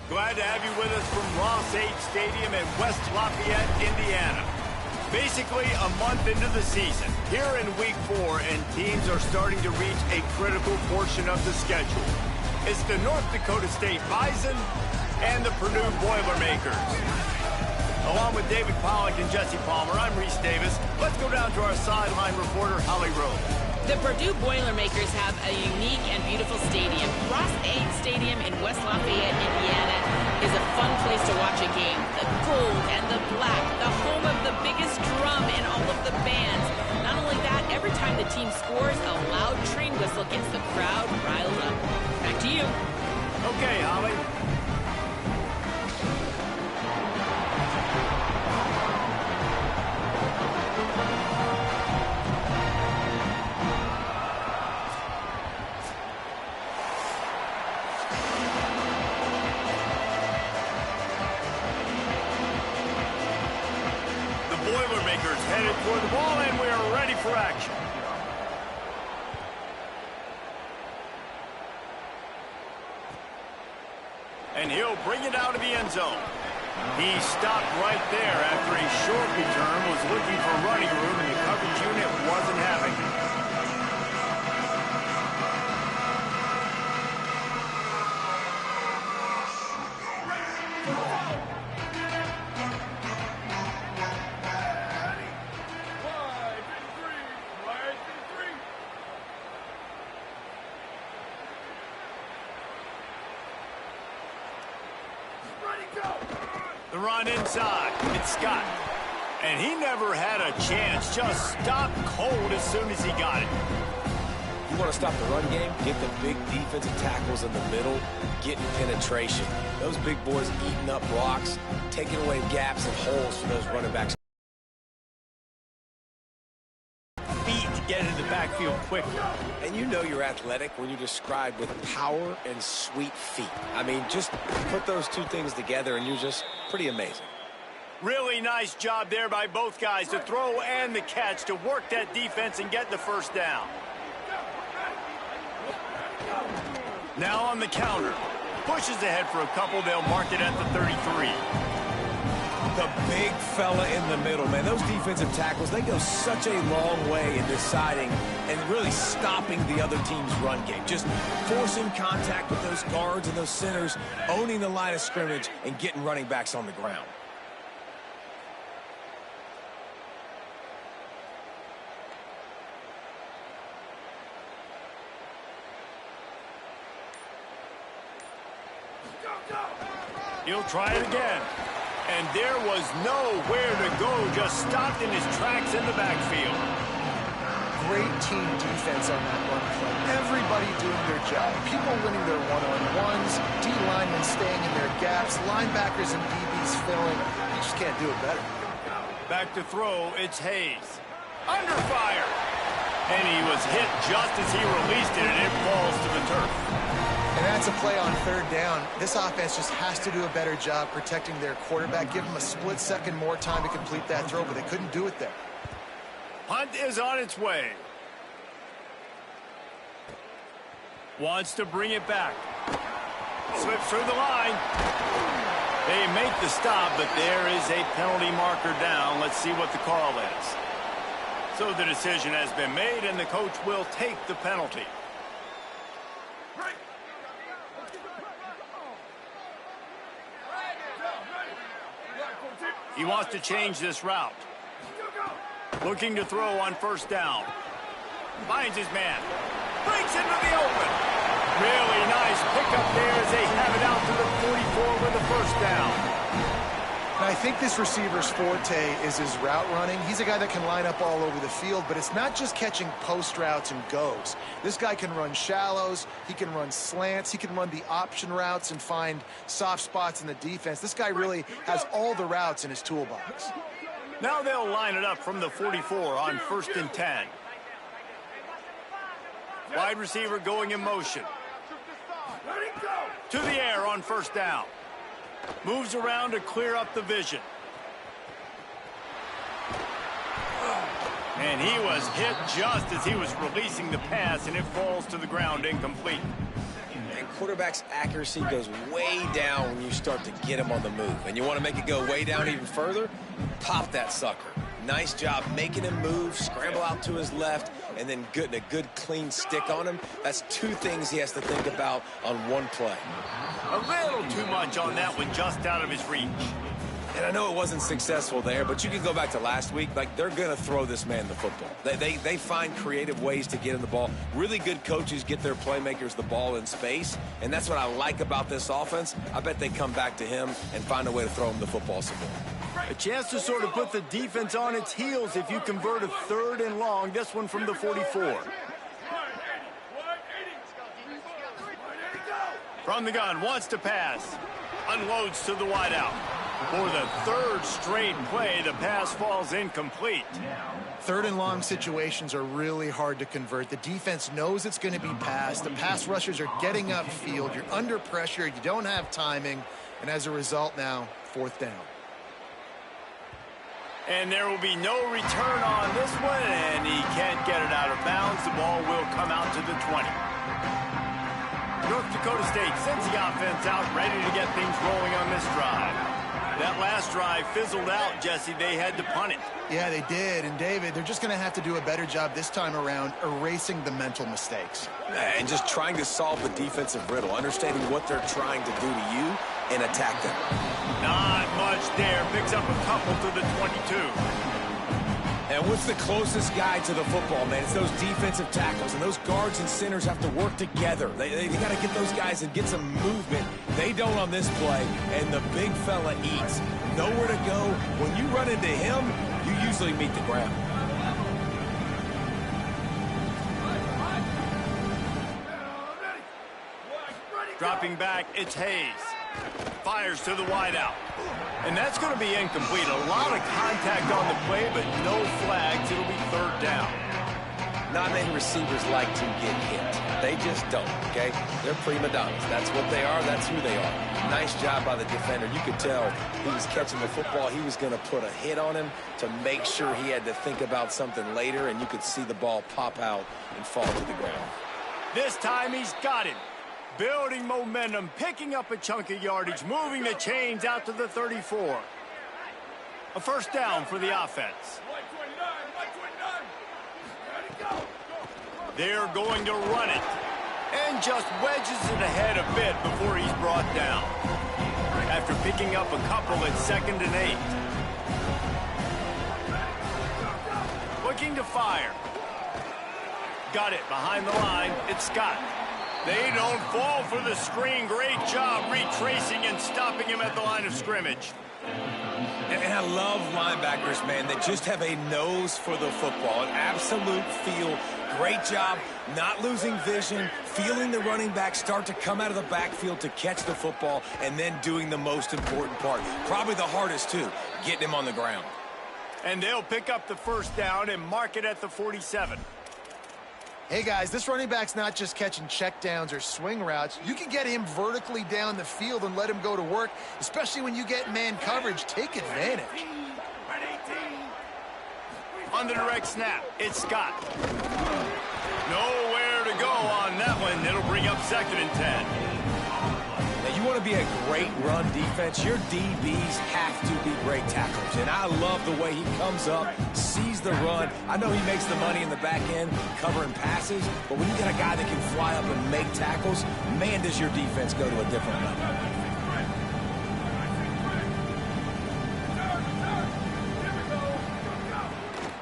Glad to have you with us from Ross 8 Stadium in West Lafayette, Indiana. Basically, a month into the season, here in Week 4, and teams are starting to reach a critical portion of the schedule. It's the North Dakota State Bison and the Purdue Boilermakers. Along with David Pollack and Jesse Palmer, I'm Reese Davis. Let's go down to our sideline reporter, Holly Rose. The Purdue Boilermakers have a unique and beautiful stadium. Ross 8 Stadium in West Lafayette, Indiana is a fun place to watch a game. The gold and the black, the home of the biggest drum in all of the bands. Not only that, every time the team scores, a loud train whistle gets the crowd riled up. Back to you. Okay, Holly. Boilermakers headed toward the ball, and we are ready for action. And he'll bring it out of the end zone. He stopped right there after a short return, was looking for running room, and the coverage unit wasn't having it. The run inside. It's Scott. And he never had a chance. Just stopped cold as soon as he got it. You want to stop the run game? Get the big defensive tackles in the middle, getting penetration. Those big boys eating up blocks, taking away gaps and holes for those running backs. Feet to get into the backfield quickly. And you know you're athletic when you're described with power and sweet feet. I mean, just put those two things together and you're just pretty amazing. Really nice job there by both guys to throw and the catch to work that defense and get the first down. Now on the counter. Pushes ahead for a couple. They'll mark it at the 33. The big fella in the middle, man. Those defensive tackles, they go such a long way in deciding and really stopping the other team's run game. Just forcing contact with those guards and those centers, owning the line of scrimmage, and getting running backs on the ground. He'll try it again. And there was nowhere to go, just stopped in his tracks in the backfield. Great team defense on that run play. Everybody doing their job. People winning their one-on-ones, D-linemen staying in their gaps, linebackers and DBs filling. You just can't do it better. Back to throw, it's Hayes. Under fire. And he was hit just as he released it, and it falls to the turf. And that's a play on third down. This offense just has to do a better job protecting their quarterback. Give him a split second more time to complete that throw, but they couldn't do it there. Punt is on its way. Wants to bring it back. Slips through the line. They make the stop, but there is a penalty marker down. Let's see what the call is. So the decision has been made, and the coach will take the penalty. He wants to change this route. Looking to throw on first down. Finds his man. Breaks into the open. Really nice pickup there as they have it out to the 44 with the first down. And I think this receiver's forte is his route running. He's a guy that can line up all over the field, but it's not just catching post routes and goes. This guy can run shallows, he can run slants, he can run the option routes and find soft spots in the defense. This guy really has all the routes in his toolbox. Now they'll line it up from the 44 on 1st and 10. Wide receiver going in motion. To the air on first down. Moves around to clear up the vision. And he was hit just as he was releasing the pass, and it falls to the ground incomplete. And quarterback's accuracy goes way down when you start start to get him on the move. And you want to make it go way down even further? Pop that sucker. Nice job making him move, scramble out to his left, and then getting a good clean stick on him. That's two things he has to think about on one play. A little too much on that one, just out of his reach. And I know it wasn't successful there, but you can go back to last week. Like, they're going to throw this man the football. They find creative ways to get him the ball. Really good coaches get their playmakers the ball in space, and that's what I like about this offense. I bet they come back to him and find a way to throw him the football some more. A chance to sort of put the defense on its heels if you convert a 3rd and long. This one from the 44. From the gun, wants to pass. Unloads to the wideout. For the 3rd straight play, the pass falls incomplete. 3rd and long situations are really hard to convert. The defense knows it's going to be passed. The pass rushers are getting upfield. You're under pressure. You don't have timing. And as a result now, 4th down. And there will be no return on this one, and he can't get it out of bounds. The ball will come out to the 20. North Dakota State sends the offense out, ready to get things rolling on this drive. That last drive fizzled out, Jesse. They had to punt it. Yeah, they did. And, David, they're just going to have to do a better job this time around erasing the mental mistakes. And just trying to solve the defensive riddle, understanding what they're trying to do to you and attack them. Not much there. Picks up a couple to the 22. And what's the closest guy to the football, man? It's those defensive tackles, and those guards and centers have to work together. They got to get those guys and get some movement. They don't on this play, and the big fella eats. Nowhere to go. When you run into him, you usually meet the ground. Dropping back, it's Hayes. Fires to the wideout. And that's going to be incomplete. A lot of contact on the play, but no flags. It'll be 3rd down. Not many receivers like to get hit. They just don't, okay? They're prima donnas. That's what they are. That's who they are. Nice job by the defender. You could tell he was catching the football. He was going to put a hit on him to make sure he had to think about something later, and you could see the ball pop out and fall to the ground. This time he's got him. Building momentum, picking up a chunk of yardage, moving the chains out to the 34. A 1st down for the offense. They're going to run it. And just wedges it ahead a bit before he's brought down. After picking up a couple at 2nd and 8. Looking to fire. Got it behind the line. It's Scott. They don't fall for the screen. Great job retracing and stopping him at the line of scrimmage. And I love linebackers, man, that just have a nose for the football, an absolute feel. Great job not losing vision, feeling the running back start to come out of the backfield to catch the football, and then doing the most important part. Probably the hardest, too, getting him on the ground. And they'll pick up the 1st down and mark it at the 47. Hey, guys, this running back's not just catching checkdowns or swing routes. You can get him vertically down the field and let him go to work, especially when you get man coverage. Take advantage. On the direct snap, it's Scott. Nowhere to go on that one. It'll bring up 2nd and 10. Now, you want to be a great run defense, your DBs have to be great tacklers. And I love the way he comes up, sees the run. I know he makes the money in the back end covering passes, but when you got a guy that can fly up and make tackles, man, does your defense go to a different level.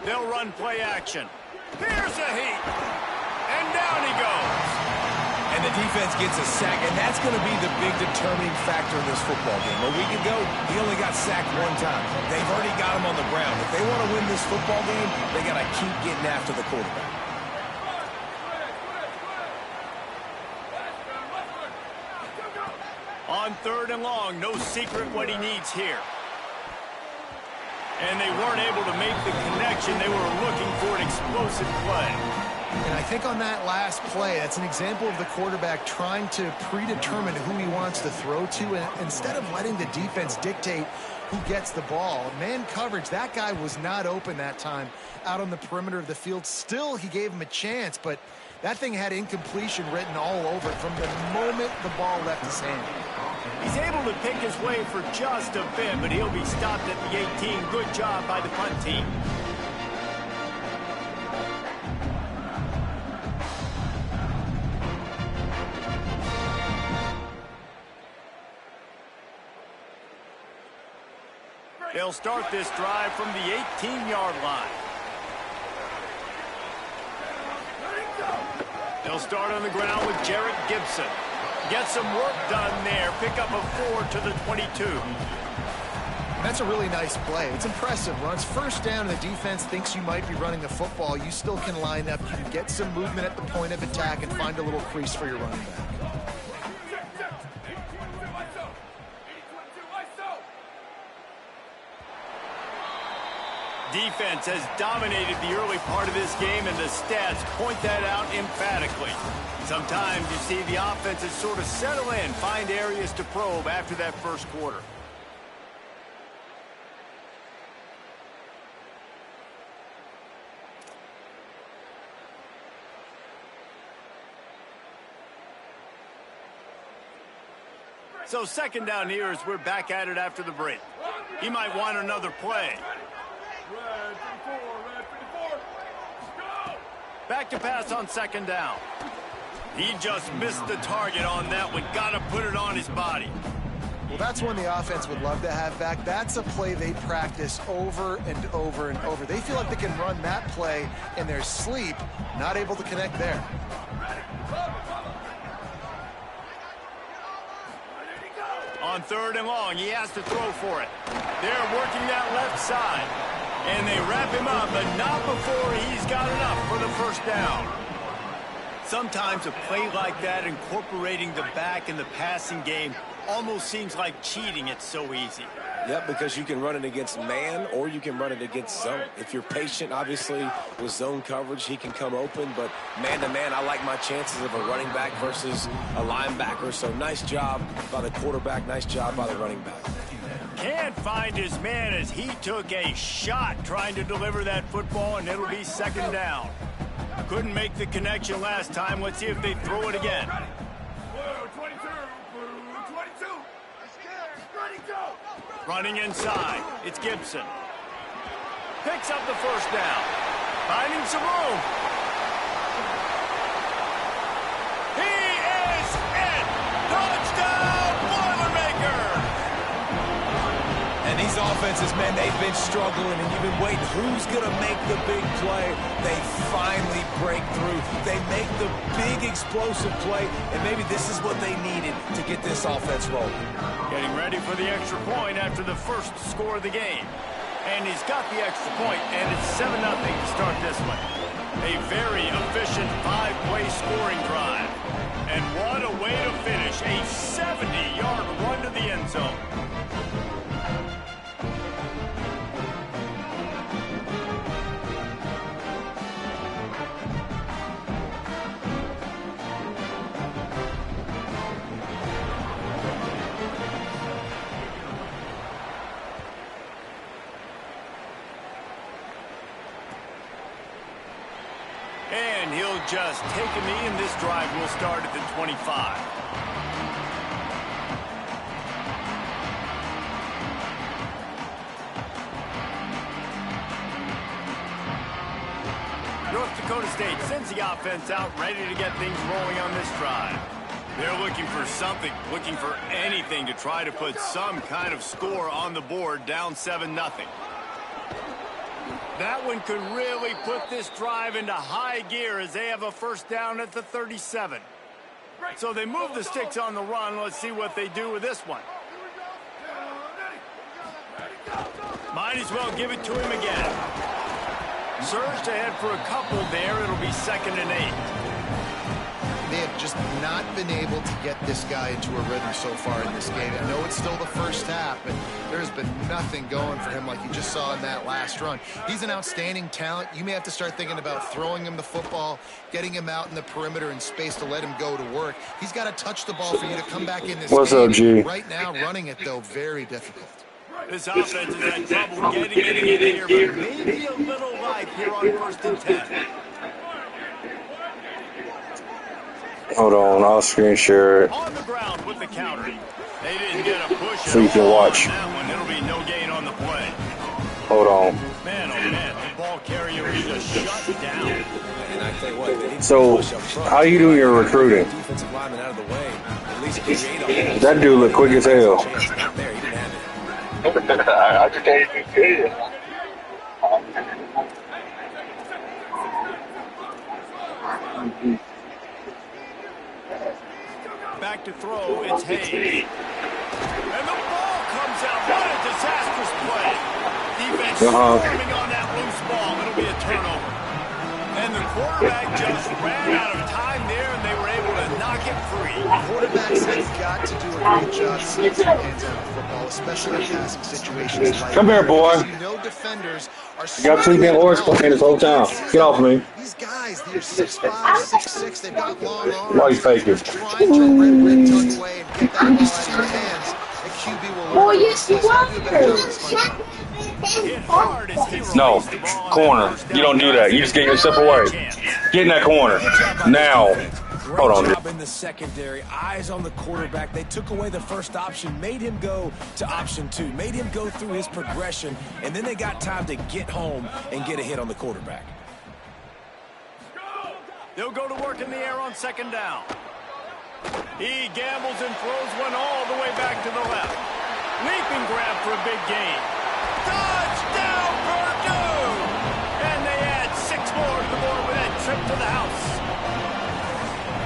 They'll run play action. Here's a heat. And down he goes. And the defense gets a sack, and that's going to be the big determining factor in this football game. A week ago, he only got sacked 1 time. They've already got him on the ground. If they want to win this football game, they got to keep getting after the quarterback. On 3rd and long, no secret what he needs here. And they weren't able to make the connection. They were looking for an explosive play. And I think on that last play, that's an example of the quarterback trying to predetermine who he wants to throw to, and instead of letting the defense dictate who gets the ball. Man coverage, that guy was not open that time out on the perimeter of the field. Still, he gave him a chance, but that thing had incompletion written all over it from the moment the ball left his hand. He's able to pick his way for just a bit, but he'll be stopped at the 18. Good job by the punt team. They'll start this drive from the 18-yard line. They'll start on the ground with Jarrett Gibson. Get some work done there. Pick up a 4 to the 22. That's a really nice play. It's impressive. Runs first down, and the defense thinks you might be running the football. You still can line up. You can get some movement at the point of attack and find a little crease for your running back. Defense has dominated the early part of this game, and the stats point that out emphatically. Sometimes you see the offenses sort of settle in, find areas to probe after that first quarter. So second down here as we're back at it after the break. He might want another play. Back to pass on second down. He just missed the target on that one. Got to put it on his body. Well, that's one the offense would love to have back. That's a play they practice over and over and over. They feel like they can run that play in their sleep, not able to connect there. On third and long, he has to throw for it. They're working that left side. And they wrap him up, but not before he's got enough for the first down. Sometimes a play like that, incorporating the back in the passing game, almost seems like cheating. It's so easy. Yep, because you can run it against man or you can run it against zone. If you're patient, obviously, with zone coverage, he can come open. But man-to-man, I like my chances of a running back versus a linebacker. So nice job by the quarterback, nice job by the running back. Can't find his man as he took a shot trying to deliver that football, and it'll be second down. Couldn't make the connection last time. Let's see if they throw it again. Running inside, it's Gibson. Picks up the first down. Finding some room. He is in! Touchdown, Boilermaker! And these offenses, man, they've been struggling, and you've been waiting. Who's going to make the big play? They finally break through. They make the big explosive play, and maybe this is what they needed to get this offense rolling. Getting ready for the extra point after the first score of the game. And he's got the extra point, and it's 7-0 to start this one. A very efficient 5-play scoring drive. And what a way to finish. A 70-yard run to the end zone. And he'll just take a knee, and this drive will start at the 25. North Dakota State sends the offense out, ready to get things rolling on this drive. They're looking for something, looking for anything to try to put some kind of score on the board, down 7-0. That one could really put this drive into high gear as they have a first down at the 37. So they move the sticks on the run. Let's see what they do with this one. Might as well give it to him again. Surged ahead for a couple there. It'll be 2nd and 8. They have just not been able to get this guy into a rhythm so far in this game. I know it's still the first half, but there's been nothing going for him like you just saw in that last run. He's an outstanding talent. You may have to start thinking about throwing him the football, getting him out in the perimeter in space to let him go to work. He's got to touch the ball for you to come back in this game. What's up, G? Right now, running it, though, very difficult. This offense has had trouble getting it in here, but maybe a little life here on 1st and 10. Hold on, I'll screen share it. On the ground with the counter. They didn't get a push So you can watch. on that one. It'll be no gain on the play. Hold on. Man, oh man, the ball carrier is just shut down. And I tell you what, they need to So, push up front. how you doing your recruiting? Defensive lineman out of the way. At least create a That dude look quick as hell. chance. Not there. He didn't have it. I just can't see it. Back to throw, it's Hayes. And the ball comes out. What a disastrous play. Defense swarming on that loose ball. It'll be a turnover. And the quarterback just ran out of time there, and they were able to knock it free. Quarterbacks have got to do a great job keeping their hands on the football, especially in passing situations like Come here, boy. no defenders are You got 2 damn orange playing this whole time. Get off me. These guys, they're 6'5", 6'6", they've got long arms. Why you faking? Trying to rip, tuck away, and get that ball out of your hands. The QB will learn. yes, you Hit hard as he No, released the ball on corner. that first You don't do down. that. You just get yourself away. Get in that corner. Now. Hold on. Great job in the secondary. Eyes on the quarterback. They took away the first option, made him go to option 2, made him go through his progression, and then they got time to get home and get a hit on the quarterback. They'll go to work in the air on second down. He gambles and throws one all the way back to the left. Leaping grab for a big gain. Touchdown, Purdue! And they add 6 more to the board with that trip to the house.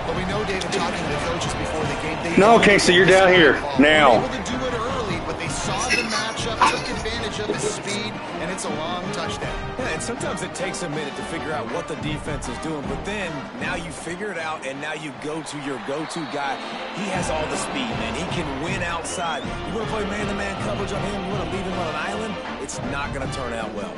But we know, David, talking to the coaches before the game. No, Casey, you're down here. Now. They were able to do it early, but they saw the matchup, took advantage of his speed, and it's a long touchdown. Yeah, and sometimes it takes a minute to figure out what the defense is doing, but then now you figure it out, and now you go to your go-to guy. He has all the speed, man. He can win outside. You want to play man-to-man coverage on him? You want to leave him on an island? It's not going to turn out well.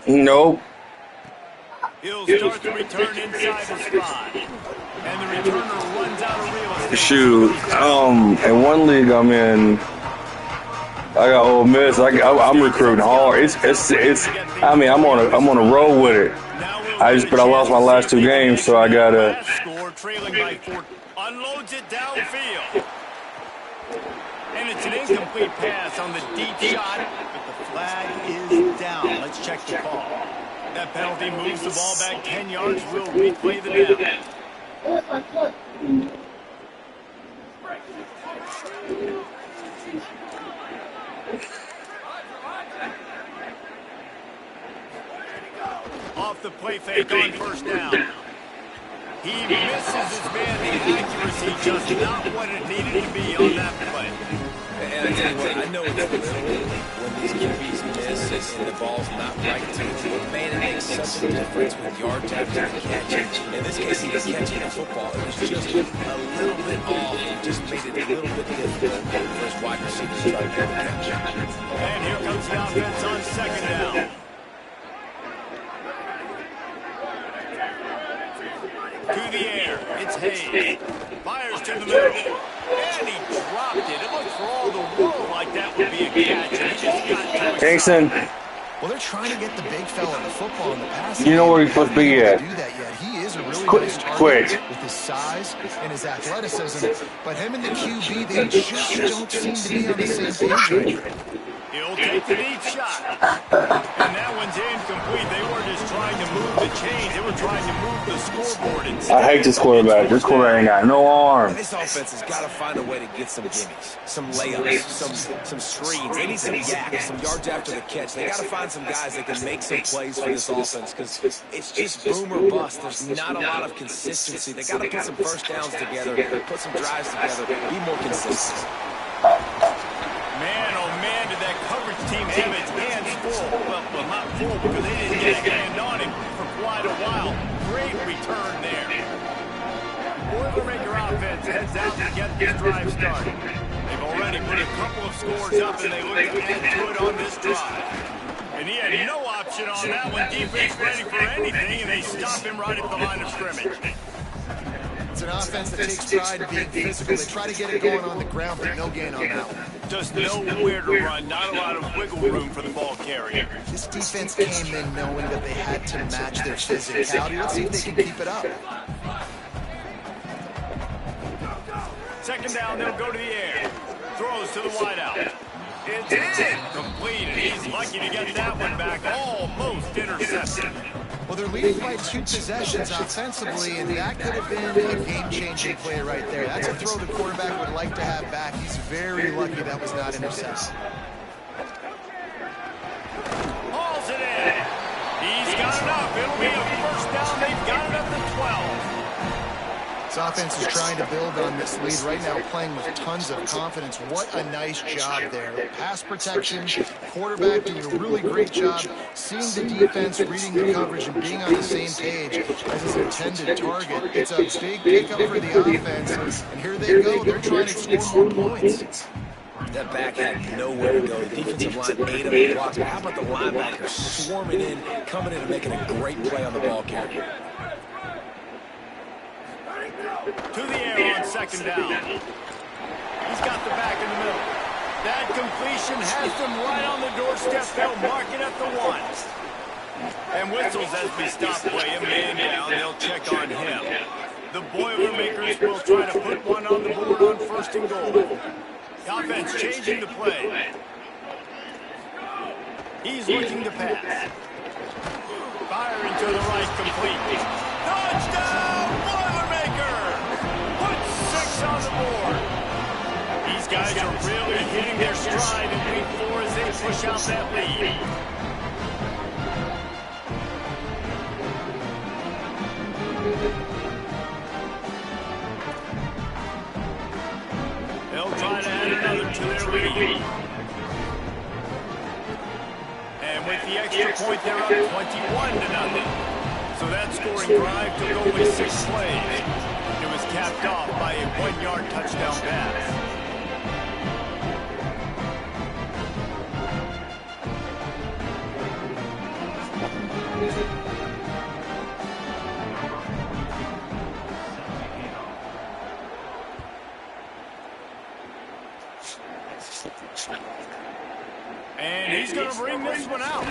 Nope. He'll start the return inside the spot. And the returner runs out of real estate. Shoot. In one league I'm in, I got Ole Miss. I'm recruiting hard. It's. I mean, I'm on a roll with it. But I lost my last 2 games, so I gotta. Score trailing by 4. Unloads it downfield. And it's an incomplete pass on the deep shot, but the flag is down. Let's check the call. That penalty moves the ball back 10 yards. We'll replay the down. Off the play fake on first down. He misses his man. The accuracy just not what it needed to be on that play. And I tell you what, I know it's a little early when these QBs miss and the ball's not right to him. But man, it makes such a difference with yards after the catch. In this case, he was catching the football. It was just a little bit off. It just made it a little bit difficult for his wide receivers to try to get the catch. And here comes the offense on second down. To the air, it's Hayes. Fires to the middle. And he dropped it. It looked for all the world like that would be a catch. And he just got to Kingston. Well, they're trying to get the big fella the football in the pass. You know where he's supposed to be at. Do that yet. He is a really Quick, nice target quick. with his size and his athleticism. But him and the QB, they just don't seem to be on the same page right now. He'll take the deep shot. And that one's incomplete. They were just trying to move the chains. They were trying to move the scoreboard instead. I hate this quarterback. This quarterback ain't got no arm. This offense has got to find a way to get some gimmies, some layups, some screens. They need some yaks, some yards after the catch. They got to find some guys that can make some plays for this offense because it's just boom or bust. There's not a lot of consistency. They got to put some first downs together, put some drives together, be more consistent. Man, oh man, did that coverage team have its hands full. Well, not full because they didn't get a hand on him for quite a while. Great return there. Boilermaker offense heads out to get this drive started. They've already put a couple of scores up, and they look to add to it on this drive. And he had no option on that one. Defense ready for anything, and they stop him right at the line of scrimmage. It's an offense that takes pride in being physical. They try to get it going on the ground, but no gain on that one. Just nowhere to run, not a lot of wiggle room for the ball carrier. This defense came in knowing that they had to match their physicality. Let's see if they can keep it up. Second down, they'll go to the air. Throws to the wideout. It's incomplete, and he's lucky to get that one back. Almost intercepted. Well, they're leading by 2 possessions offensively, and that could have been a game-changing play right there. That's a throw the quarterback would like to have back. He's very lucky that was not intercepted. Hauls it in. He's got enough. It'll be a first down. They've got it at the 12. This offense is trying to build on this lead right now, playing with tons of confidence. What a nice job there. Pass protection, quarterback doing a really great job, seeing the defense, reading the coverage, and being on the same page as his intended target. It's a big pickup for the offense, and here they go. They're trying to score more points. That back had nowhere to go. The defensive line ate up the blocks. But how about the linebackers swarming in, coming in and making a great play on the ball carrier? To the air on second down. He's got the back in the middle. That completion has them right on the doorstep. They'll mark it at the 1. And whistles as we stop play. A man down. They'll check on him. The Boilermakers will try to put one on the board on first and goal. The offense changing the play. He's looking to pass. Firing to the right, complete. Touchdown, Boilermakers! Put 6 on the board. These guys are really hitting their stride in week 4 as they push out that lead. They'll try to add another to their lead. And with the extra point, they're up 21-0. So that scoring drive took only 6 plays. It was capped off by a 1-yard touchdown pass. And he's going to bring this one out.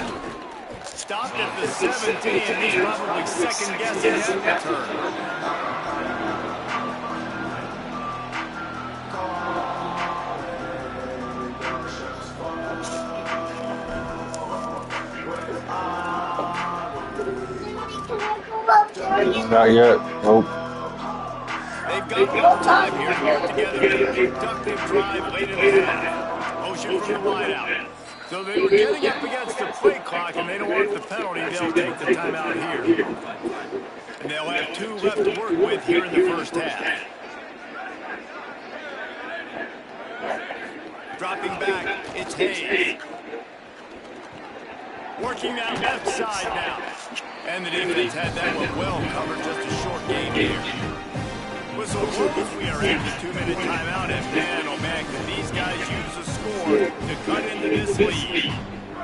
Stopped at the 17, and he's probably second-guessing that return. Not yet. Nope. They've got more time here to work together. A productive drive late in the half. Motion from the wideout. So they were getting up against the play clock, and they don't want the penalty. They'll take the timeout here. And they'll have 2 left to work with here in the first half. Dropping back, it's Hayes. Working that left side now. And the defense had that one well covered, just a short game here. Whistle blows, we are at the 2-minute timeout, and man, oh man, can these guys use a score to cut into this lead.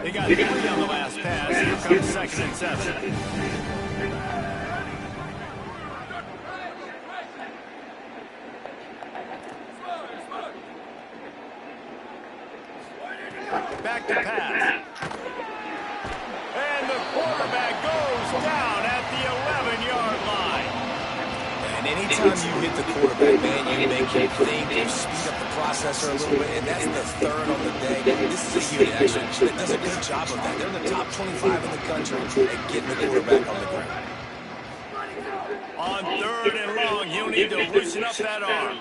They got 3 on the last pass. Here comes 2nd and 7. Back to pass. And the quarterback goes down at the 11-yard line. And anytime you hit the quarterback, man, you make him think, you speed up the processor a little bit, and that's the 3rd on the day. This is a unit, actually, that does a good job of that. They're in the top 25 in the country at getting the quarterback on the ground. On 3rd and long, he'll need to loosen up that arm.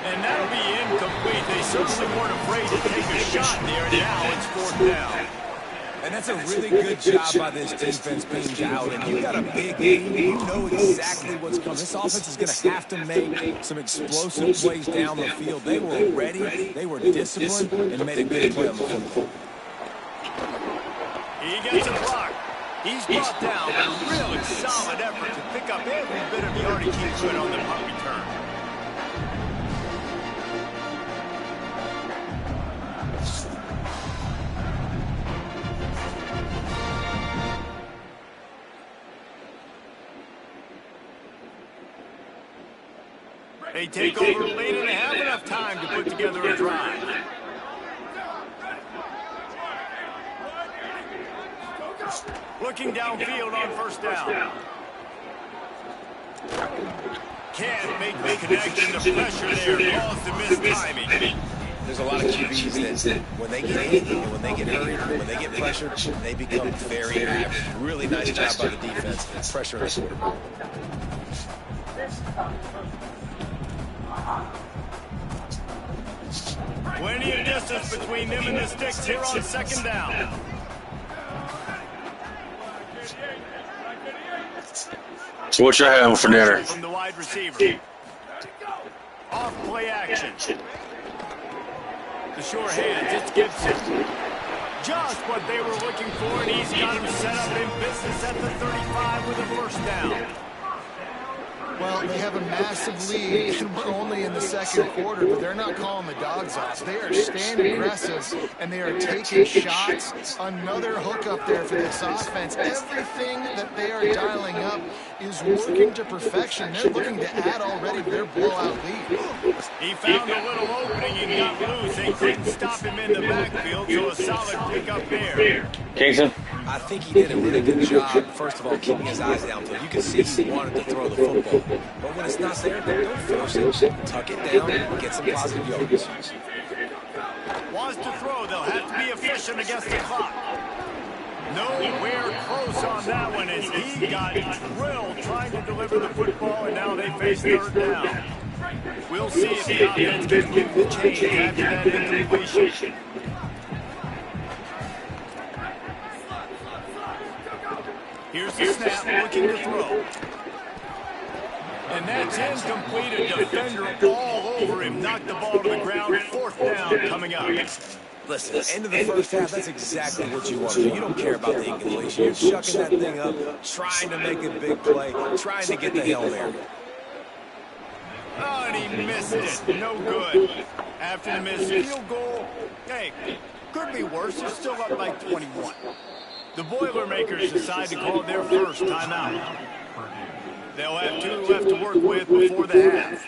And that'll be incomplete. They certainly weren't afraid to take a shot there, and now it's 4th down. And that's a really good job by this defense being out. And you got a big lead. You know exactly what's coming. This offense is going to have to make some explosive plays down the field. They were ready. They were disciplined and made a good play on the football. He gets a block. He's brought down, but a really solid effort to pick up every bit of yardage he could on the punt return. They take over late and have enough time to put together a drive. Looking downfield on first down. Can't make the connection. The pressure there caused the mistiming. There's a lot of QBs that when they get hit and when they get hurried, when they get pressured, they become very average. Really nice job by the defense. Pressure the quarterback. Plenty of distance between them and the sticks here on second down. So what you're having for dinner? From the wide receiver. Off play action. The sure hands, it's Gibson. Just what they were looking for, and he's got him set up in business at the 35 with a first down. Well, they have a massive lead, and we're only in the second quarter, but they're not calling the dogs off. They are staying aggressive, and they are taking shots. Another hook up there for this offense. Everything that they are dialing up is working to perfection. They're looking to add already their blowout lead. He found a little opening and got loose. They couldn't stop him in the backfield, so a solid pick up there. Kingston? I think he did a really good job, first of all, keeping his eyes downfield. You can see he wanted to throw the football. But when it's not there, don't force it. Tuck it down and get some positive yardage. Wants to throw. They'll have to be efficient against the clock. Nowhere close on that one as he got drilled trying to deliver the football, and now they face third down. We'll see if the offense can move the chains after that incompletion. Here's the snap, looking to throw. And that's incomplete. A defender all over him. Knocked the ball to the ground. Fourth down coming up. Listen, end of the first half, that's exactly what you want to do. You don't care about the incompletion. You're chucking that thing up, trying to make a big play, trying to get the Hail Mary. Oh, and he missed it. No good. After the missed field goal, hey, could be worse. They're still up by 21. The Boilermakers decide to call their first timeout. They'll have 2 left to work with before the half.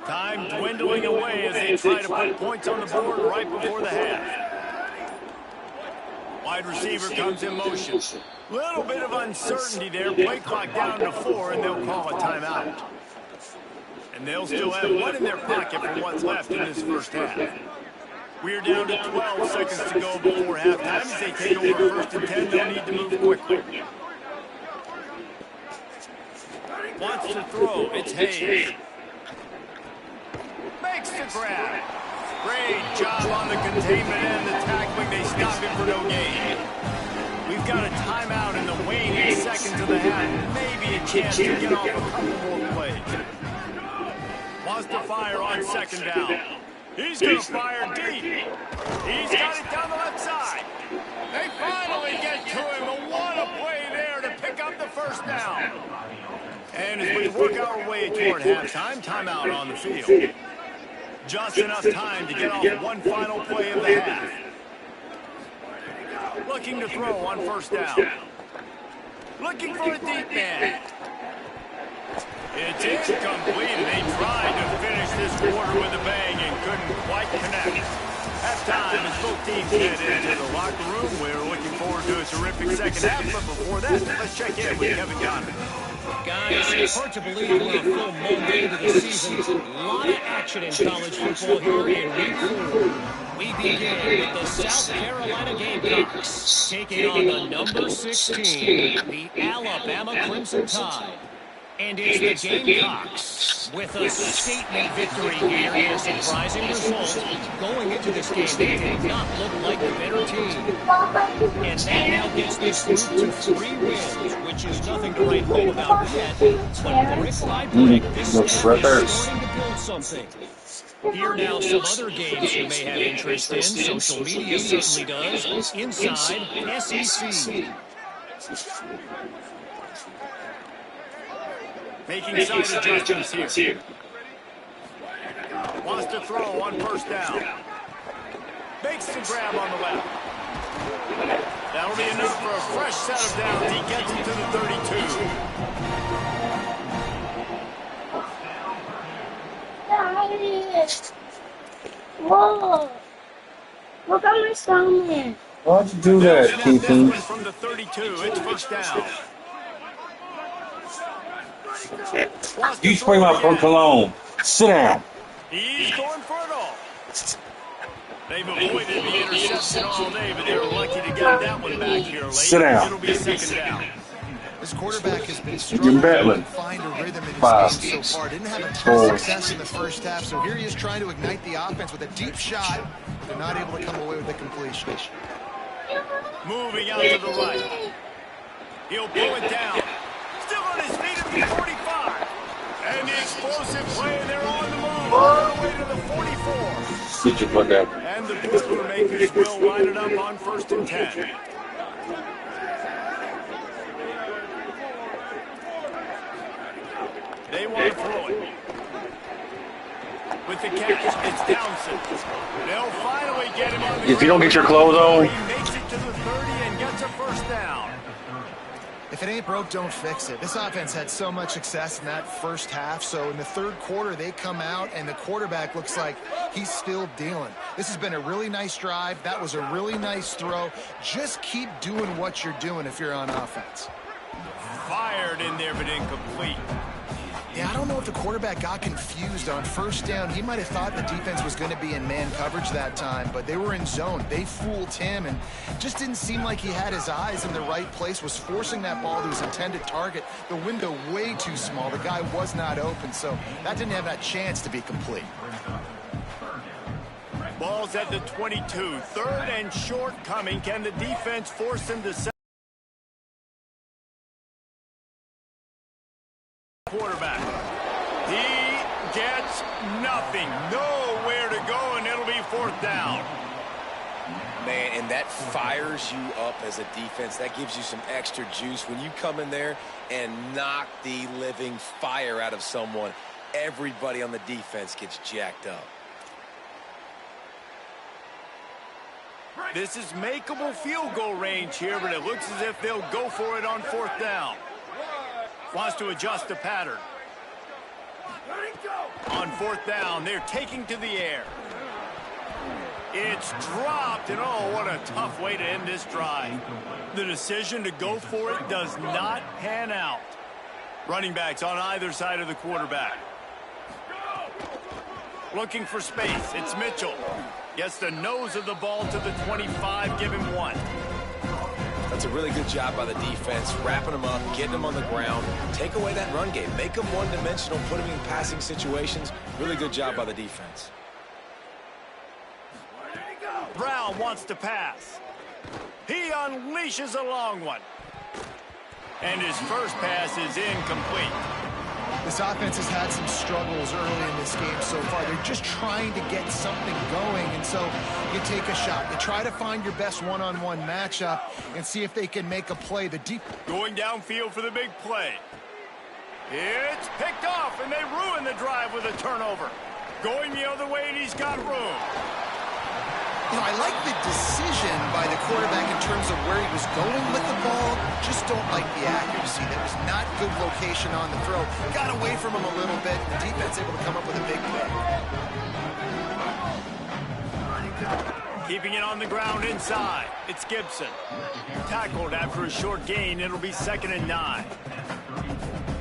Time dwindling away as they try to put points on the board right before the half. Wide receiver comes in motion. Little bit of uncertainty there. Play clock down to 4, and they'll call a timeout. And they'll still have 1 in their pocket for what's left in this first half. We're down to 12 seconds to go before halftime. As they take over first and 10, they'll need to move quickly. Wants to throw. It's Hayes. Makes the grab. Great job on the containment and the tackling. They stop him for no gain. We've got a timeout in the waning seconds of the half. Maybe a chance to get off a couple more plays. Wants to fire on second down. He's going to fire deep. He's got it down the left side. They finally get to him. But what a play there to pick up the first down. And as we work our way toward halftime, timeout on the field. Just enough time to get off one final play of the half. Looking to throw on first down. Looking for a deep man. It's incomplete, and they tried to finish this quarter with a bang and couldn't quite connect. Halftime as both teams head into the locker room. We're looking forward to a terrific second half, but before that, let's check in with Kevin Conley. Guys, it's hard to believe we're a full month into the season. A lot of action in college football here in week 4. We begin with the South Carolina Gamecocks taking on the number 16, the Alabama Crimson Tide. And it's the Gamecocks with a statement victory here in a surprising result. Going into this game, they did not look like the better team. And that now gets this group to 3 wins, which is nothing to write home about yet. But brick by brick, this staff is starting to build something. Here now some other games you may have interest in. Social media certainly does. Inside SEC. Making side adjustments here. Wants to throw on first down. Makes the grab on the left. That'll be enough for a fresh set of downs. He gets it to the 32. Whoa! Look at my stomach. Why'd you do that, Keaton? From the 32, it's first down. You spray my cologne. Sit down. He's going for it all. They've avoided the interception all day, but they were lucky to get that one back here late. Sit down. It'll be second down. This quarterback has been struggling to find a rhythm in his game so far. Didn't have a ton of success in the first half, so here he is trying to ignite the offense with a deep shot. They're not able to come away with the completion. Moving out to the right. He'll pull it down. Still on his feet at the 45. And the explosive play, and they're on the move. All the way to the 44. Get your foot down. And the Boilermakers will line it up on 1st and 10. They want to throw it. With the catch, it's Townsend. They'll finally get him on the If you don't get your clothes on. He makes it to the 30 and gets a first down. If it ain't broke, don't fix it. This offense had so much success in that first half, so in the third quarter, they come out, and the quarterback looks like he's still dealing. This has been a really nice drive. That was a really nice throw. Just keep doing what you're doing if you're on offense. Fired in there, but incomplete. Yeah, I don't know if the quarterback got confused on first down. He might have thought the defense was going to be in man coverage that time, but they were in zone. They fooled him, and just didn't seem like he had his eyes in the right place, was forcing that ball to his intended target. The window way too small. The guy was not open, so that didn't have that chance to be complete. Ball's at the 22. 3rd and short coming. Can the defense force him to set? Quarterback. He gets nothing. Nowhere to go, and it'll be 4th down. Man, and that fires you up as a defense. That gives you some extra juice. When you come in there and knock the living fire out of someone, everybody on the defense gets jacked up. This is makeable field goal range here, but it looks as if they'll go for it on 4th down. Wants to adjust the pattern. On 4th down, they're taking to the air. It's dropped, and oh, what a tough way to end this drive. The decision to go for it does not pan out. Running backs on either side of the quarterback. Looking for space, it's Mitchell. Gets the nose of the ball to the 25, give him 1. That's a really good job by the defense, wrapping them up, getting them on the ground. Take away that run game. Make them one-dimensional, put them in passing situations. Really good job by the defense. Brown wants to pass. He unleashes a long one. And his first pass is incomplete. This offense has had some struggles early in this game so far. They're just trying to get something going, and so you take a shot. You try to find your best one-on-one matchup and see if they can make a play. The deep going downfield for the big play. It's picked off, and they ruin the drive with a turnover. Going the other way, and he's got room. You know, I like the decision by the quarterback in terms of where he was going with the ball. Just don't like the accuracy. There was not good location on the throw. Got away from him a little bit. The defense able to come up with a big play. Keeping it on the ground inside. It's Gibson. Tackled after a short gain. It'll be 2nd and 9.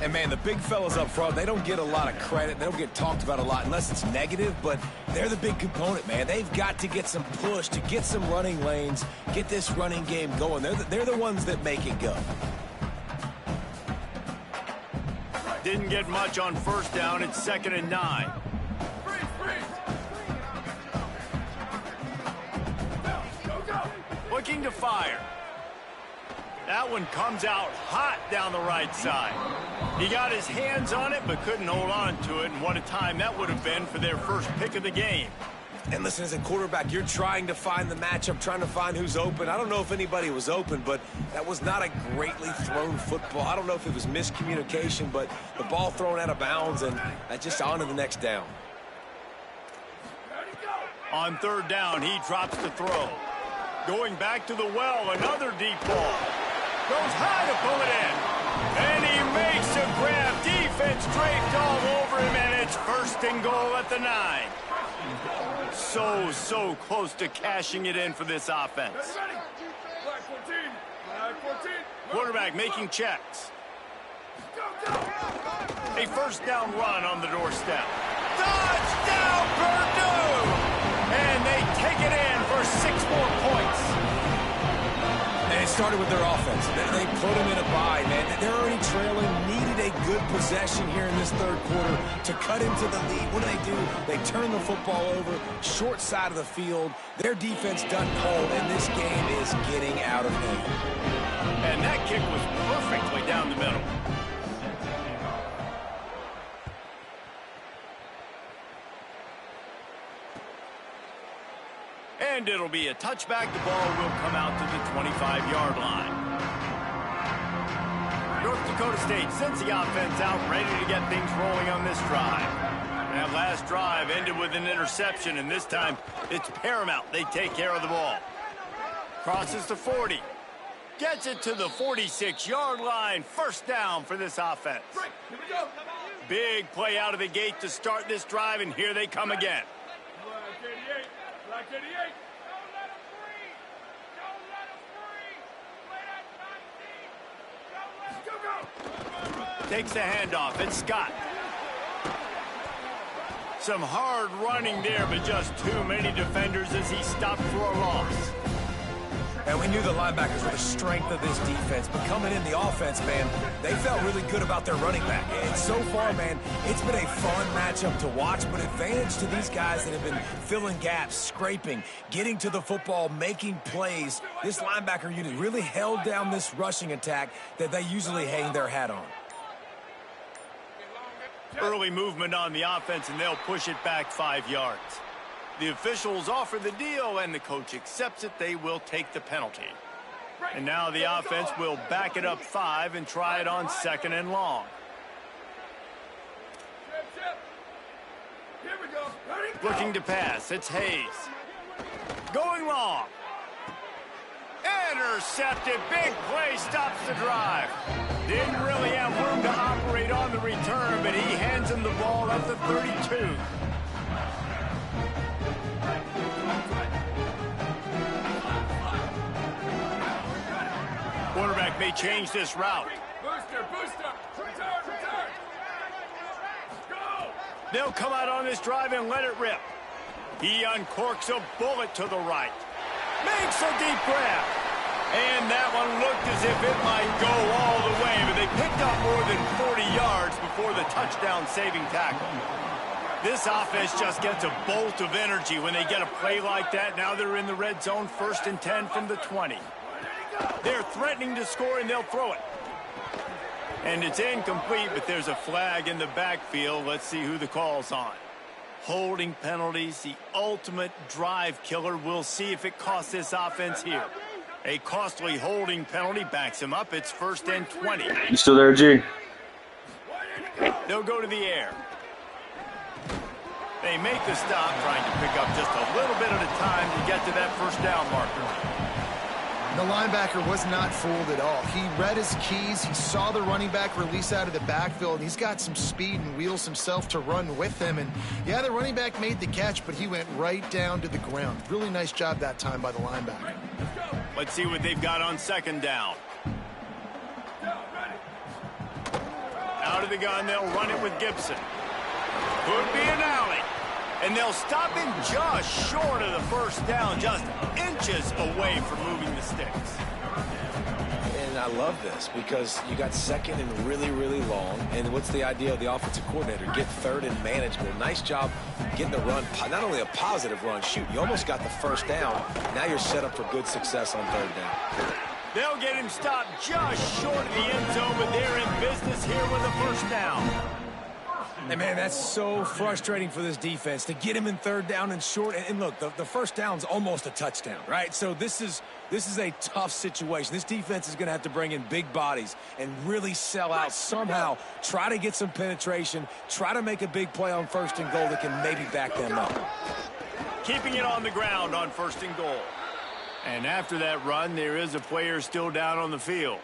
And, man, the big fellas up front, they don't get a lot of credit. They don't get talked about a lot unless it's negative, but they're the big component, man. They've got to get some push, to get some running lanes, get this running game going. They're the ones that make it go. Didn't get much on 1st down. It's 2nd and 9. Looking to fire. That one comes out hot down the right side. He got his hands on it, but couldn't hold on to it, and what a time that would have been for their first pick of the game. And listen, as a quarterback, you're trying to find the matchup, trying to find who's open. I don't know if anybody was open, but that was not a greatly thrown football. I don't know if it was miscommunication, but the ball thrown out of bounds, and just on to the next down. On third down, he drops the throw. Going back to the well, another deep ball. Goes high to pull it in. And he makes a grab. Defense draped all over him, and it's 1st and goal at the 9. So close to cashing it in for this offense. Quarterback making checks. A 1st down run on the doorstep. Touchdown, Purdue! And they take it in for 6 more points. And it started with their offense. They put them in a bye, man. They're already trailing, needed a good possession here in this 3rd quarter to cut into the lead. What do? They turn the football over, short side of the field. Their defense done cold, and this game is getting out of hand. And that kick was perfectly down the middle. And it'll be a touchback. The ball will come out to the 25-yard line. North Dakota State sends the offense out, ready to get things rolling on this drive. That last drive ended with an interception, and this time it's paramount. They take care of the ball. Crosses the 40. Gets it to the 46-yard line. 1st down for this offense. Big play out of the gate to start this drive, and here they come again. Takes the handoff. It's Scott. Some hard running there, but just too many defenders as he stopped for a loss. And we knew the linebackers were the strength of this defense, but coming in the offense, man, they felt really good about their running back. And so far, man, it's been a fun matchup to watch, but advantage to these guys that have been filling gaps, scraping, getting to the football, making plays. This linebacker unit really held down this rushing attack that they usually hang their hat on. Early movement on the offense, and they'll push it back 5 yards. The officials offer the deal, and the coach accepts it. They will take the penalty. And now the offense will back it up 5 and try it on 2nd and long. Looking to pass. It's Hayes. Going long. Intercepted. Big play stops the drive. Didn't really have room to operate on the return, but he hands him the ball at the 32. Quarterback may change this route. Booster. Return. Go! They'll come out on this drive and let it rip. He uncorks a bullet to the right. Makes a deep grab. And that one looked as if it might go all the way, but they picked up more than 40 yards before the touchdown-saving tackle. This offense just gets a bolt of energy when they get a play like that. Now they're in the red zone, 1st and 10 from the 20. They're threatening to score, and they'll throw it. And it's incomplete, but there's a flag in the backfield. Let's see who the call's on. Holding penalties, the ultimate drive killer. We'll see if it costs this offense here. A costly holding penalty backs him up. It's 1st and 20. You still there, G? They'll go to the air. They make the stop, trying to pick up just a little bit at a time to get to that 1st down marker. The linebacker was not fooled at all. He read his keys. He saw the running back release out of the backfield, and he's got some speed and wheels himself to run with him. And, yeah, the running back made the catch, but he went right down to the ground. Really nice job that time by the linebacker. Let's see what they've got on 2nd down. Out of the gun, they'll run it with Gibson. Could be an alley. And they'll stop him just short of the 1st down, just inches away from moving the sticks. And I love this because you got 2nd and really, really long. And what's the idea of the offensive coordinator? Get 3rd and manageable. Nice job getting the run. Not only a positive run, shoot, you almost got the 1st down. Now you're set up for good success on 3rd down. They'll get him stopped just short of the end zone, but they're in business here with a 1st down. And, man, that's so frustrating for this defense to get him in 3rd down and short. And look, the 1st down's almost a touchdown, right? So this is a tough situation. This defense is going to have to bring in big bodies and really sell out somehow, try to get some penetration, try to make a big play on 1st and goal that can maybe back them up. keeping it on the ground on 1st and goal. And after that run, there is a player still down on the field.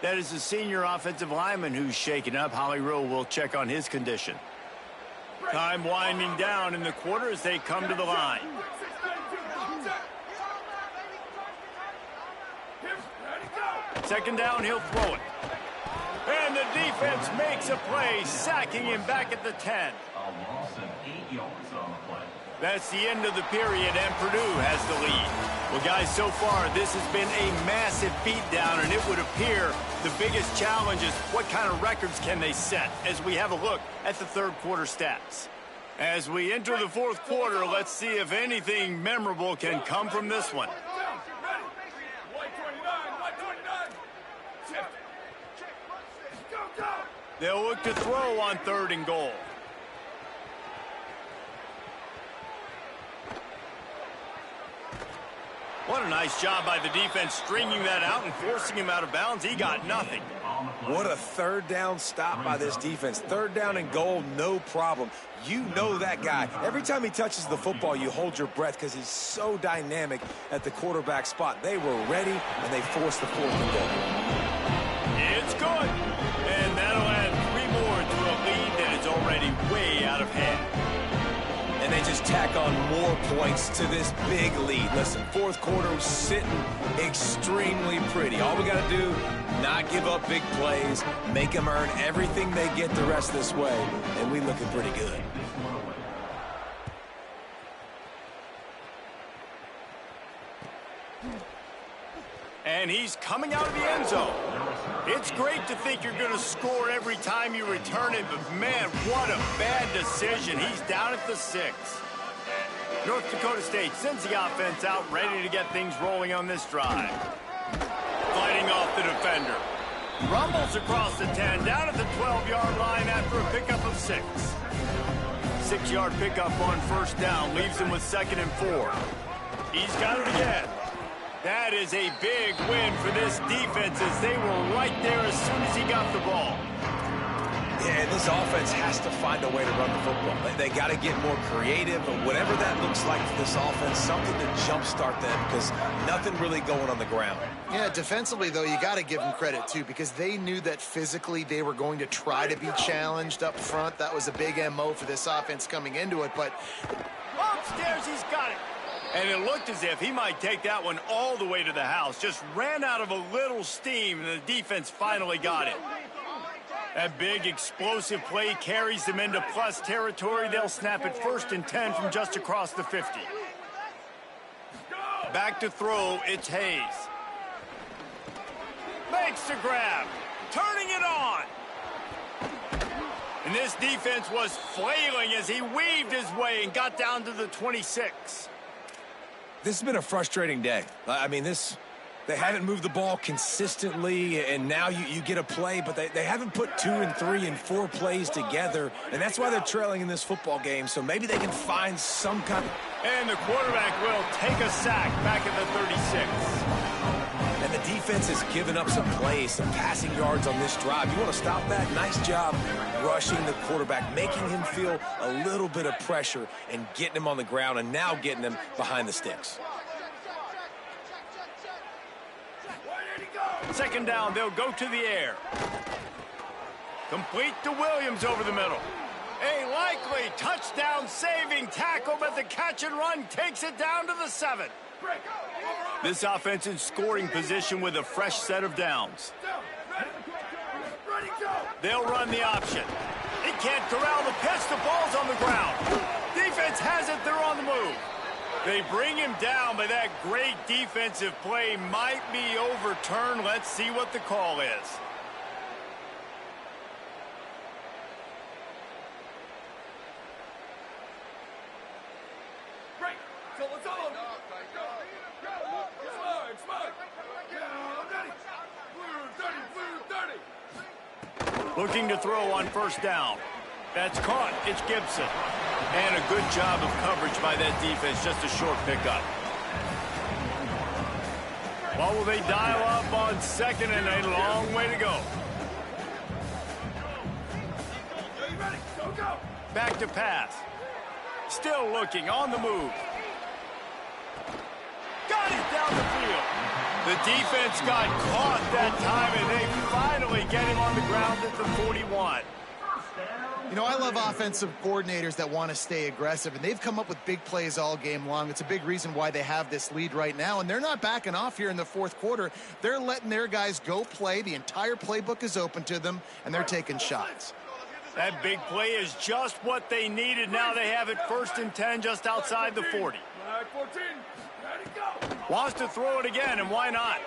That is the senior offensive lineman who's shaken up. Holly Rowe will check on his condition. Time winding down in the quarter as they come to the line. Second down, he'll throw it. And the defense makes a play, sacking him back at the 10. That's the end of the period, and Purdue has the lead. Well, guys, so far, this has been a massive beatdown, and it would appear the biggest challenge is what kind of records can they set as we have a look at the third quarter stats. As we enter the fourth quarter, let's see if anything memorable can come from this one. They'll look to throw on 3rd and goal. What a nice job by the defense stringing that out and forcing him out of bounds. He got nothing. What a 3rd down stop by this defense. 3rd down and goal, no problem. You know that guy. Every time he touches the football, you hold your breath because he's so dynamic at the quarterback spot. They were ready, and they forced the 4th and goal. It's good. And that'll add 3 more to a lead that is already way out of hand. And they just tack on more points to this big lead. Listen, 4th quarter sitting extremely pretty. All we got to do, not give up big plays, make them earn everything they get the rest of this way, and we looking pretty good. And he's coming out of the end zone. It's great to think you're going to score every time you return it, but man, what a bad decision. He's down at the 6. North Dakota State sends the offense out, ready to get things rolling on this drive. Fighting off the defender. Rumbles across the 10, down at the 12-yard line after a pickup of 6. 6-yard pickup on 1st down, leaves him with 2nd and 4. He's got it again. That is a big win for this defense as they were right there as soon as he got the ball. Yeah, and this offense has to find a way to run the football. They got to get more creative, but whatever that looks like for this offense, something to jumpstart them because nothing really going on the ground. Yeah, defensively, though, you got to give them credit, too, because they knew that physically they were going to try to be challenged up front. That was a big MO for this offense coming into it, but... Upstairs, he's got it. And it looked as if he might take that one all the way to the house. Just ran out of a little steam, and the defense finally got it. That big explosive play carries them into plus territory. They'll snap it 1st and 10 from just across the 50. Back to throw, it's Hayes. Makes the grab, turning it on. And this defense was flailing as he weaved his way and got down to the 26. This has been a frustrating day. I mean, they haven't moved the ball consistently, and now you get a play, but they haven't put 2 and 3 and 4 plays together, and that's why they're trailing in this football game, so maybe they can find some kind of... And the quarterback will take a sack back at the 36. And the defense has given up some plays, some passing yards on this drive. You want to stop that? Nice job rushing the quarterback, making him feel a little bit of pressure and getting him on the ground and now getting him behind the sticks. 2nd down, they'll go to the air. Complete to Williams over the middle. A likely touchdown-saving tackle, but the catch and run takes it down to the 7. This offense in scoring position with a fresh set of downs. They'll run the option. They can't corral the pitch. The ball's on the ground. Defense has it. They're on the move. They bring him down, but that great defensive play might be overturned. Let's see what the call is. Looking to throw on 1st down. That's caught. It's Gibson. And a good job of coverage by that defense. Just a short pickup. Well, will they dial up on 2nd and a long way to go? Back to pass. Still looking on the move. The defense got caught that time, and they finally get him on the ground at the 41. You know, I love offensive coordinators that want to stay aggressive, and they've come up with big plays all game long. It's a big reason why they have this lead right now, and they're not backing off here in the fourth quarter. They're letting their guys go play. The entire playbook is open to them, and they're taking shots. That big play is just what they needed. Now they have it 1st and 10 just outside the 40. 14, ready, go. Wants to throw it again, and why not?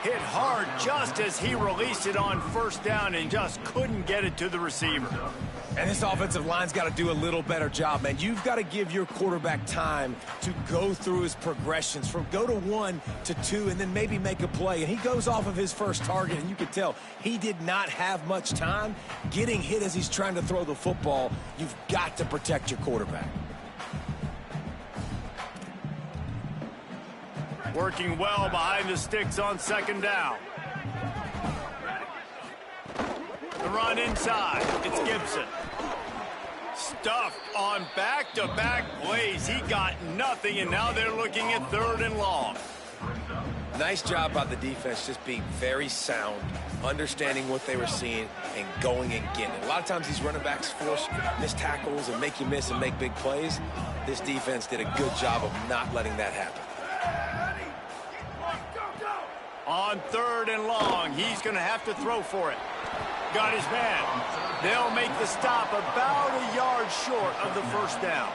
Hit hard just as he released it on 1st down and just couldn't get it to the receiver. And this offensive line's got to do a little better job, man. You've got to give your quarterback time to go through his progressions from go to 1 to 2 and then maybe make a play. And he goes off of his first target, and you can tell he did not have much time getting hit as he's trying to throw the football. You've got to protect your quarterback. Working well behind the sticks on 2nd down. The run inside. It's Gibson. Stuffed on back-to-back plays. He got nothing, and now they're looking at 3rd and long. Nice job by the defense, just being very sound, understanding what they were seeing, and going and getting it. A lot of times these running backs force missed tackles and make you miss and make big plays. This defense did a good job of not letting that happen. On 3rd and long, he's going to have to throw for it. Got his man. They'll make the stop about a yard short of the 1st down.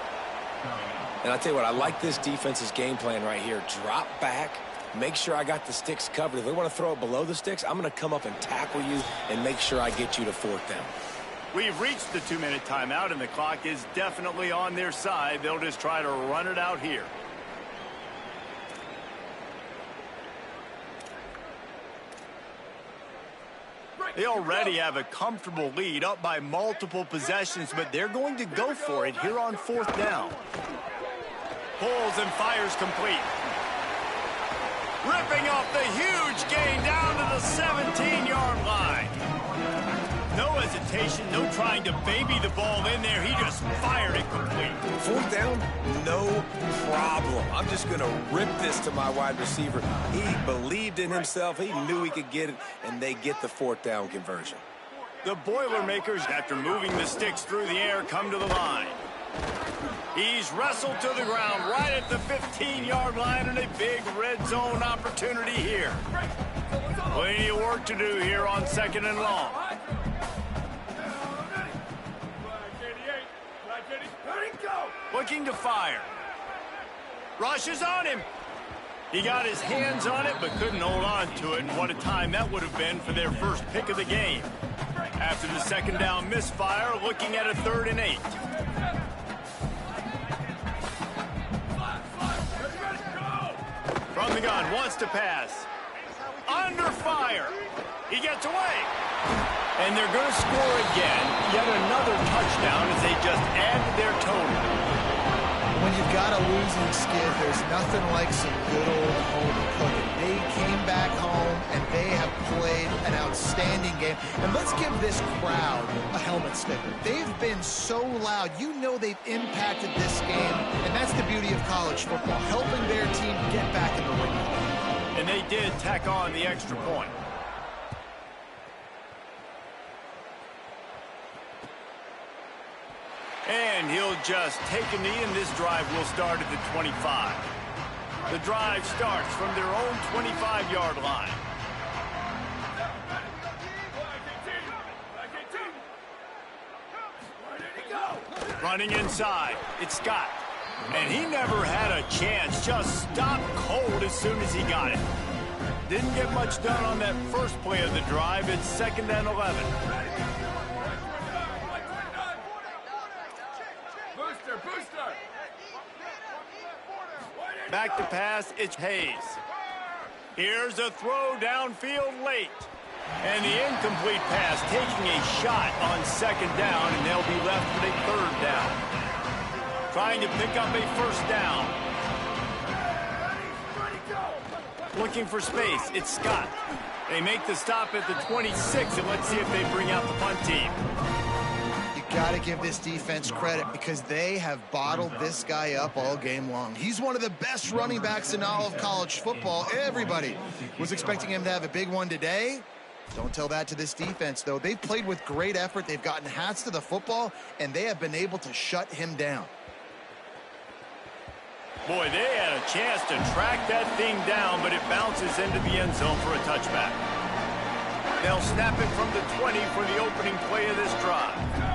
And I'll tell you what, I like this defense's game plan right here. Drop back, make sure I got the sticks covered. If they want to throw it below the sticks, I'm going to come up and tackle you and make sure I get you to 4th down. We've reached the 2-minute timeout, and the clock is definitely on their side. They'll just try to run it out here. They already have a comfortable lead, up by multiple possessions, but they're going to go for it here on 4th down. Pulls and fires complete. Ripping off the huge gain down to the 17-yard line. No hesitation, no trying to baby the ball in there. He just fired it complete. 4th down, no problem. I'm just going to rip this to my wide receiver. He believed in himself. He knew he could get it, and they get the 4th down conversion. The Boilermakers, after moving the sticks through the air, come to the line. He's wrestled to the ground right at the 15-yard line, and a big red zone opportunity here. Plenty of work to do here on 2nd and long. Looking to fire. Rushes on him. He got his hands on it, but couldn't hold on to it. And what a time that would have been for their first pick of the game. After the 2nd down misfire, looking at a 3rd and 8. From the gun, wants to pass. Under fire. He gets away. And they're going to score again. Yet another touchdown as they just add to their total. When you've got a losing skid, there's nothing like some good old home cooking. They came back home, and they have played an outstanding game. And let's give this crowd a helmet sticker. They've been so loud. You know they've impacted this game, and that's the beauty of college football, helping their team get back in the ring. And they did tack on the extra point. And he'll just take a knee, and this drive will start at the 25. The drive starts from their own 25-yard line. Running inside, it's Scott. And he never had a chance, just stopped cold as soon as he got it. Didn't get much done on that first play of the drive. It's 2nd and 11. Back to pass, it's Hayes. Here's a throw downfield late. And the incomplete pass taking a shot on 2nd down, and they'll be left with a 3rd down. Trying to pick up a 1st down. Looking for space, it's Scott. They make the stop at the 26, and let's see if they bring out the punt team. You Got to give this defense credit because they have bottled this guy up all game long. He's one of the best running backs in all of college football. Everybody was expecting him to have a big one today. Don't tell that to this defense, though. They've played with great effort. They've gotten hats to the football, and they have been able to shut him down. Boy, they had a chance to track that thing down, but it bounces into the end zone for a touchback. They'll snap it from the 20 for the opening play of this drive.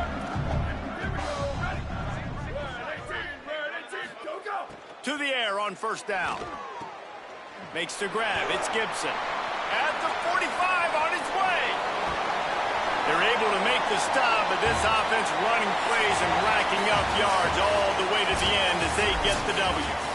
To the air on first down. Makes the grab. It's Gibson. At the 45 on his way. They're able to make the stop, but this offense running plays and racking up yards all the way to the end as they get the W.